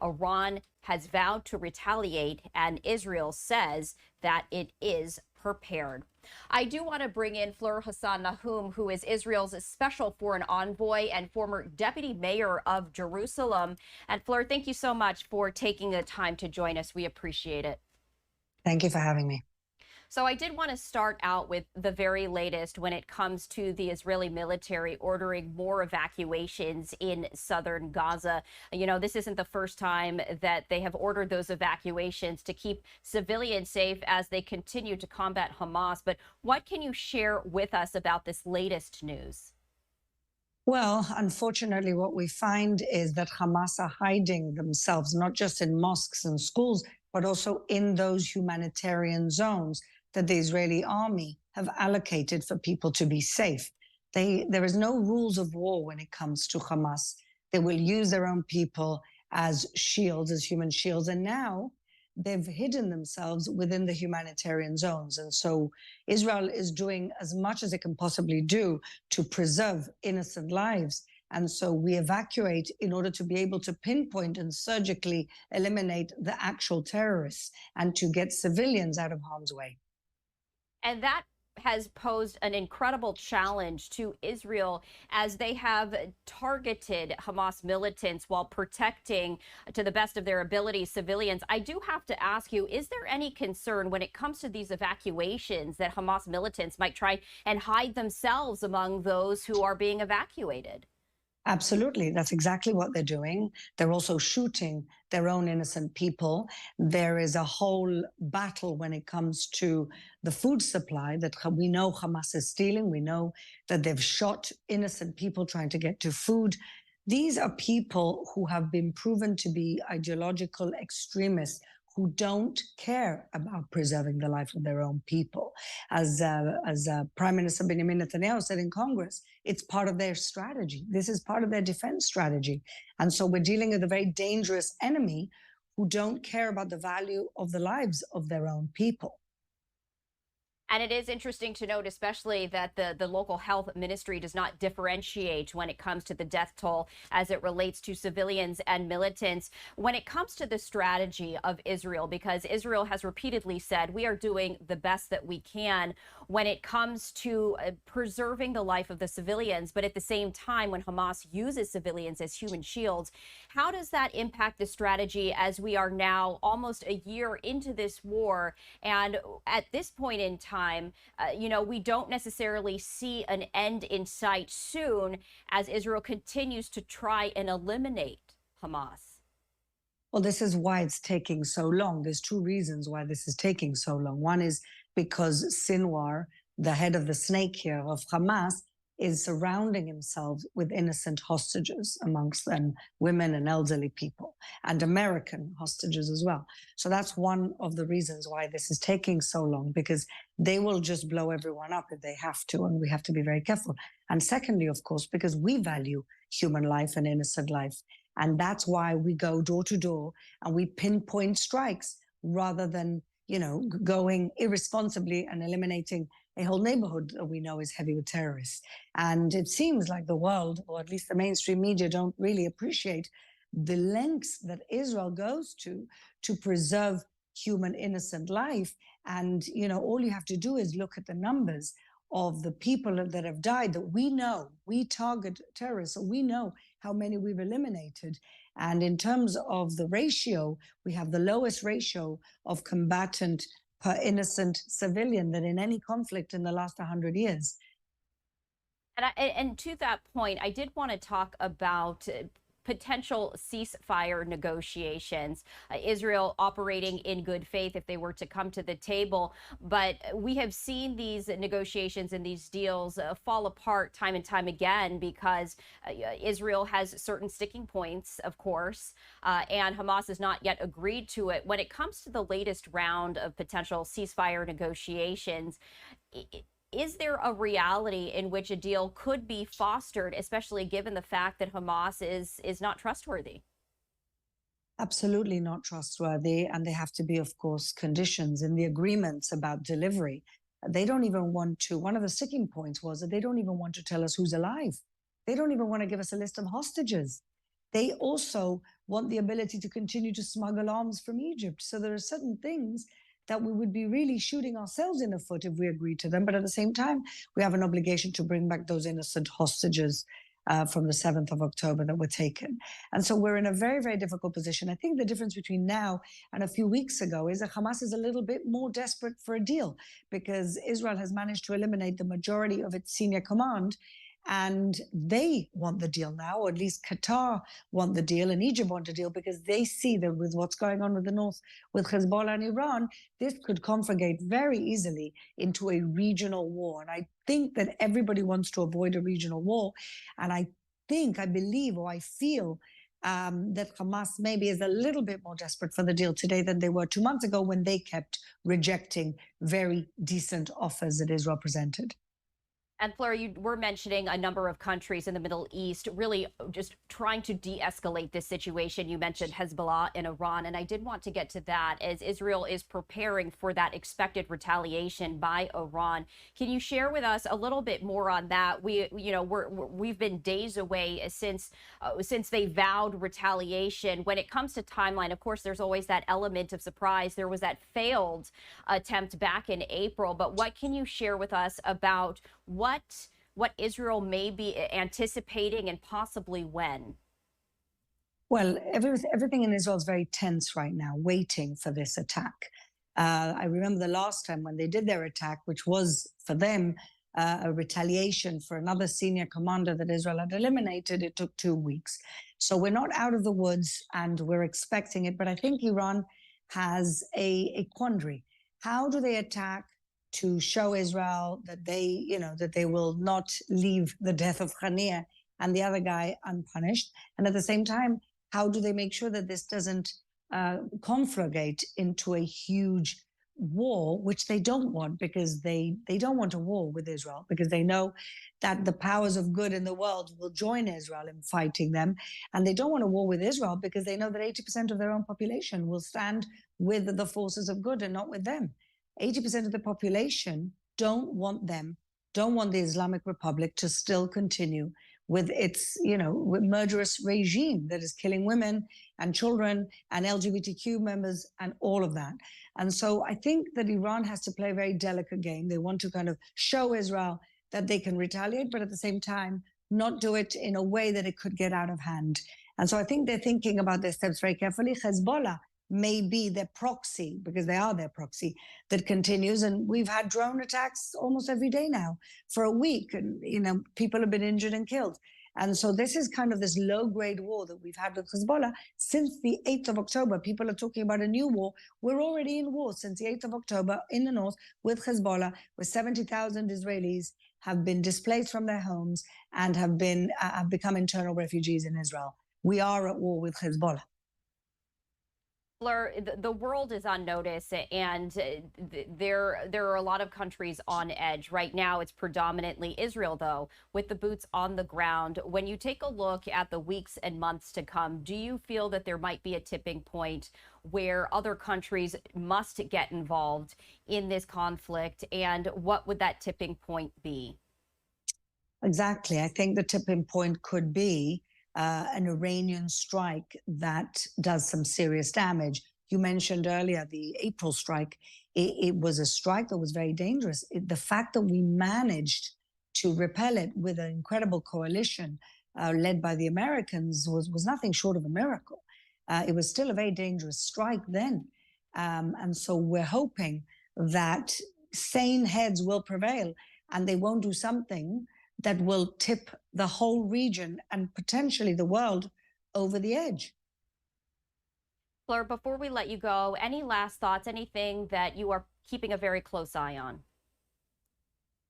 Iran has vowed to retaliate, and Israel says that it is prepared. I do want to bring in Fleur Hassan Nahum, who is Israel's special foreign envoy and former deputy mayor of Jerusalem. And Fleur, thank you so much for taking the time to join us. We appreciate it. Thank you for having me. So I did want to start out with the very latest when it comes to the Israeli military ordering more evacuations in southern Gaza. You know, this isn't the first time that they have ordered those evacuations to keep civilians safe as they continue to combat Hamas. But what can you share with us about this latest news? Well, unfortunately, what we find is that Hamas are hiding themselves, not just in mosques and schools, but also in those humanitarian zones that the Israeli army have allocated for people to be safe. There is no rules of war when it comes to Hamas. They will use their own people as shields, as human shields. And now they've hidden themselves within the humanitarian zones. And so Israel is doing as much as it can possibly do to preserve innocent lives. And so we evacuate in order to be able to pinpoint and surgically eliminate the actual terrorists and to get civilians out of harm's way. And that has posed an incredible challenge to Israel as they have targeted Hamas militants while protecting, to the best of their ability, civilians. I do have to ask you, is there any concern when it comes to these evacuations that Hamas militants might try and hide themselves among those who are being evacuated? Absolutely. That's exactly what they're doing. They're also shooting their own innocent people. There is a whole battle when it comes to the food supply that we know Hamas is stealing. We know that they've shot innocent people trying to get to food. These are people who have been proven to be ideological extremists who don't care about preserving the life of their own people. As Prime Minister Benjamin Netanyahu said in Congress, it's part of their strategy. This is part of their defense strategy. And so we're dealing with a very dangerous enemy who don't care about the value of the lives of their own people. And it is interesting to note, especially that the local health ministry does not differentiate when it comes to the death toll as it relates to civilians and militants. When it comes to the strategy of Israel, because Israel has repeatedly said we are doing the best that we can when it comes to preserving the life of the civilians. But at the same time, when Hamas uses civilians as human shields, how does that impact the strategy as we are now almost a year into this war? And at this point in time, we don't necessarily see an end in sight soon as Israel continues to try and eliminate Hamas. Well, this is why it's taking so long. There's two reasons why this is taking so long. One is because Sinwar, the head of the snake here of Hamas, is surrounding himself with innocent hostages, amongst them women and elderly people, and American hostages as well. So that's one of the reasons why this is taking so long, because they will just blow everyone up if they have to, and we have to be very careful. And secondly, of course, because we value human life and innocent life. And that's why we go door to door and we pinpoint strikes rather than, going irresponsibly and eliminating a whole neighborhood that we know is heavy with terrorists. And it seems like the world, or at least the mainstream media, don't really appreciate the lengths that Israel goes to preserve human innocent life. And, all you have to do is look at the numbers of the people that have died that we know. We target terrorists, so we know how many we've eliminated. And in terms of the ratio, we have the lowest ratio of combatant per innocent civilian than in any conflict in the last 100 years. And to that point, I did want to talk about potential ceasefire negotiations, Israel operating in good faith if they were to come to the table. But we have seen these negotiations and these deals fall apart time and time again because Israel has certain sticking points, of course, and Hamas has not yet agreed to it. When it comes to the latest round of potential ceasefire negotiations, is there a reality in which a deal could be fostered, especially given the fact that Hamas is not trustworthy? Absolutely not trustworthy. And there have to be, of course, conditions in the agreements about delivery. They don't even want to, one of the sticking points was that they don't even want to tell us who's alive. They don't even want to give us a list of hostages. They also want the ability to continue to smuggle arms from Egypt. So there are certain things that we would be really shooting ourselves in the foot if we agree to them. But at the same time, we have an obligation to bring back those innocent hostages from the 7th of October that were taken. And so we're in a very, very difficult position. I think the difference between now and a few weeks ago is that Hamas is a little bit more desperate for a deal because Israel has managed to eliminate the majority of its senior command. And they want the deal now, or at least Qatar want the deal and Egypt want a deal because they see that with what's going on with the North, with Hezbollah and Iran, this could conflagrate very easily into a regional war. And I think that everybody wants to avoid a regional war. And I believe, or I feel that Hamas maybe is a little bit more desperate for the deal today than they were 2 months ago when they kept rejecting very decent offers that Israel presented. And Fleur, you were mentioning a number of countries in the Middle East really just trying to de-escalate this situation. You mentioned Hezbollah and Iran, and I did want to get to that as Israel is preparing for that expected retaliation by Iran. Can you share with us a little bit more on that? We've been days away since they vowed retaliation. When it comes to timeline, of course, there's always that element of surprise. There was that failed attempt back in April, but what can you share with us about what Israel may be anticipating and possibly when? Well, everything in Israel is very tense right now, waiting for this attack. I remember the last time when they did their attack, which was for them a retaliation for another senior commander that Israel had eliminated. It took 2 weeks. So we're not out of the woods and we're expecting it. But I think Iran has a quandary. How do they attack to show Israel that they will not leave the death of Khania and the other guy unpunished? And at the same time, how do they make sure that this doesn't conflagrate into a huge war, which they don't want, because they don't want a war with Israel, because they know that the powers of good in the world will join Israel in fighting them. And they don't want a war with Israel because they know that 80% of their own population will stand with the forces of good and not with them. 80% of the population don't want the Islamic Republic to still continue with its, murderous regime that is killing women and children and LGBTQ members and all of that. And so I think that Iran has to play a very delicate game. They want to kind of show Israel that they can retaliate, but at the same time, not do it in a way that it could get out of hand. And so I think they're thinking about their steps very carefully. Hezbollah may be their proxy, because they are their proxy, that continues. And we've had drone attacks almost every day now for a week. And, people have been injured and killed. And so this is kind of this low-grade war that we've had with Hezbollah since the 8th of October. People are talking about a new war. We're already in war since the 8th of October in the north with Hezbollah, where 70,000 Israelis have been displaced from their homes and have become internal refugees in Israel. We are at war with Hezbollah. The world is on notice, and there are a lot of countries on edge. Right now, it's predominantly Israel, though, with the boots on the ground. When you take a look at the weeks and months to come, do you feel that there might be a tipping point where other countries must get involved in this conflict? And what would that tipping point be? Exactly. I think the tipping point could be an Iranian strike that does some serious damage. You mentioned earlier the April strike. It was a strike that was very dangerous. The fact that we managed to repel it with an incredible coalition led by the Americans was nothing short of a miracle. It was still a very dangerous strike then. And so we're hoping that sane heads will prevail and they won't do something that will tip the whole region and potentially the world over the edge. Fleur, before we let you go, any last thoughts, anything that you are keeping a very close eye on?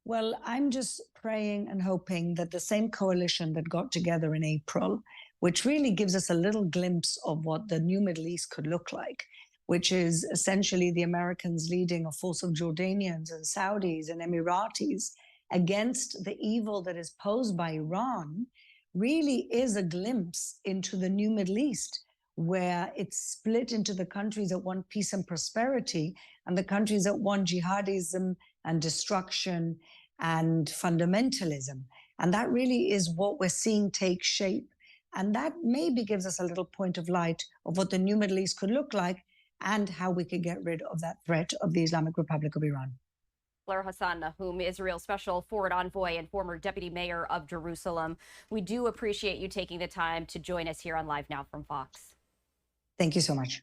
Well, I'm just praying and hoping that the same coalition that got together in April, which really gives us a little glimpse of what the new Middle East could look like, which is essentially the Americans leading a force of Jordanians and Saudis and Emiratis against the evil that is posed by Iran, really is a glimpse into the new Middle East, where it's split into the countries that want peace and prosperity and the countries that want jihadism and destruction and fundamentalism. And that really is what we're seeing take shape And that maybe gives us a little point of light of what the new Middle East could look like and how we could get rid of that threat of the Islamic Republic of Iran. Blair Hassan Nahum, Israel's special forward envoy and former deputy mayor of Jerusalem. We do appreciate you taking the time to join us here on Live Now from Fox. Thank you so much.